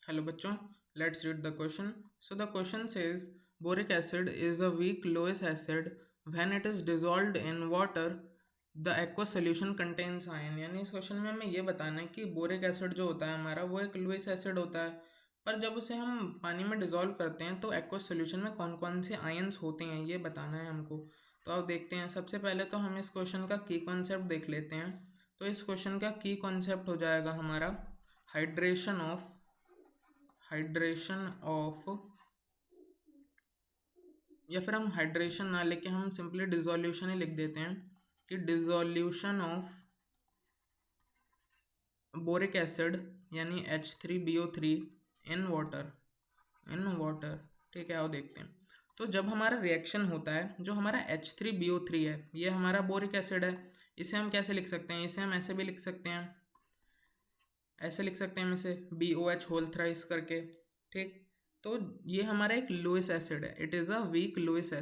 Hello bachon, let's read the question. So the question says boric acid is a weak Lewis acid when it is dissolved in water the aqueous solution contains iron. यानी इस question में हमें ये बताना है कि boric acid जो होता है हमारा वो एक लुइस एसिड होता है, पर जब उसे हम पानी में डिजोल्व करते हैं तो एक्वस सोल्यूशन में कौन कौन से आयन्स होते हैं ये बताना है हमको। तो अब देखते हैं। सबसे पहले तो हम इस क्वेश्चन का की कॉन्सेप्ट देख लेते हैं। तो इस क्वेश्चन का की कॉन्सेप्ट हो जाएगा हमारा हाइड्रेशन ऑफ या फिर हम हाइड्रेशन ना लेके हम सिंपली डिसोल्यूशन ही लिख देते हैं कि डिसोल्यूशन ऑफ बोरिक एसिड यानी H3BO3 इन वाटर। ठीक है, आओ देखते हैं। तो जब हमारा रिएक्शन होता है, जो हमारा H3BO3 है ये हमारा बोरिक एसिड है। इसे हम कैसे लिख सकते हैं? इसे हम ऐसे भी लिख सकते हैं, ऐसे लिख सकते हैं हम इसे BOH होल थ्राइस करके। ठीक, तो ये हमारा एक लुइस एसिड है। It is a weak Lewis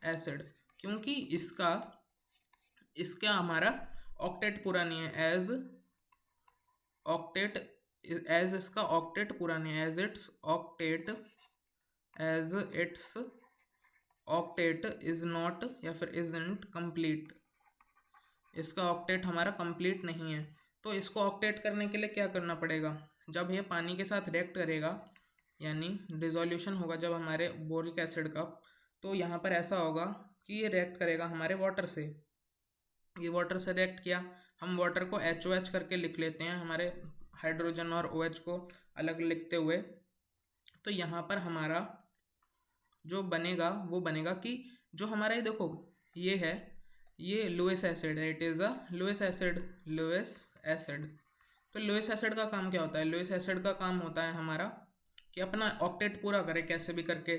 acid क्योंकि इसका हमारा ऑक्टेट पूरा नहीं है। एज इसका ऑक्टेट पूरा नहीं है, as it's octet is not या फिर इजंट कंप्लीट। इसका ऑक्टेट हमारा कंप्लीट नहीं है। तो इसको ऑक्टेट करने के लिए क्या करना पड़ेगा? जब ये पानी के साथ रिएक्ट करेगा यानी डिसोल्यूशन होगा जब हमारे बोरिक एसिड का, तो यहाँ पर ऐसा होगा कि ये रिएक्ट करेगा हमारे वाटर से। ये वाटर से रिएक्ट किया, हम वाटर को HOH करके लिख लेते हैं, हमारे हाइड्रोजन और OH को अलग लिखते हुए। तो यहाँ पर हमारा जो बनेगा वो बनेगा कि जो हमारा ये देखो ये है, ये लुइस एसिड है। It is a Lewis acid. तो लुइस एसिड का काम क्या होता है? लुइस एसिड का काम होता है हमारा कि अपना ऑक्टेट पूरा करे कैसे भी करके।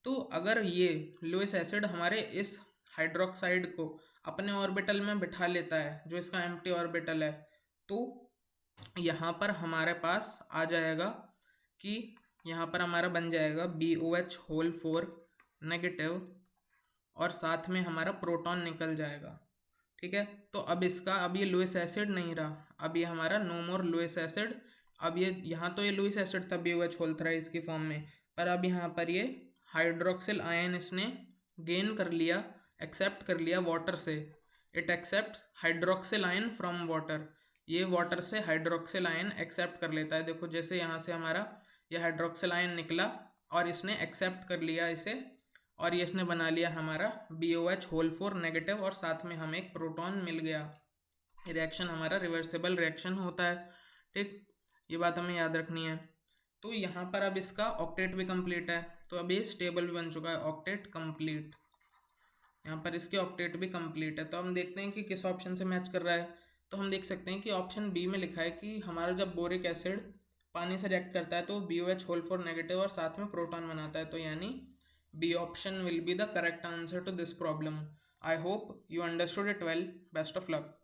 तो अगर ये लुइस एसिड हमारे इस हाइड्रोक्साइड को अपने ऑर्बिटल में बिठा लेता है, जो इसका एम्प्टी ऑर्बिटल है, तो यहाँ पर हमारे पास आ जाएगा कि यहाँ पर हमारा बन जाएगा BOH होल 4 नेगेटिव और साथ में हमारा प्रोटॉन निकल जाएगा। ठीक है, तो अब ये लुइस एसिड नहीं रहा, अब ये हमारा नो मोर लुइस एसिड। अब ये यहाँ तो ये लुइस एसिड था BOH होल थ्राइस की फॉर्म में, पर अब यहाँ पर ये हाइड्रोक्सिल आयन इसने गेन कर लिया, एक्सेप्ट कर लिया वाटर से। It accept hydroxyl ion from water. ये वाटर से हाइड्रोक्सिल आयन एक्सेप्ट कर लेता है। देखो जैसे यहाँ से हमारा ये हाइड्रोक्सिल आयन निकला और इसने एक्सेप्ट कर लिया इसे, और ये इसने बना लिया हमारा BOH होल 4 नेगेटिव और साथ में हमें एक प्रोटॉन मिल गया। रिएक्शन हमारा रिवर्सिबल रिएक्शन होता है। ठीक, ये बात हमें याद रखनी है। तो यहाँ पर अब इसका ऑक्टेट भी कंप्लीट है, तो अब ये स्टेबल भी बन चुका है, ऑक्टेट कंप्लीट। यहाँ पर इसके ऑक्टेट भी कंप्लीट है। तो हम देखते हैं कि किस ऑप्शन से मैच कर रहा है। तो हम देख सकते हैं कि ऑप्शन बी में लिखा है कि हमारा जब बोरिक एसिड पानी से रिएक्ट करता है तो BOH होल 4 नेगेटिव और साथ में प्रोटॉन बनाता है। तो यानी B option will be the correct answer to this problem. I hope you understood it well. Best of luck.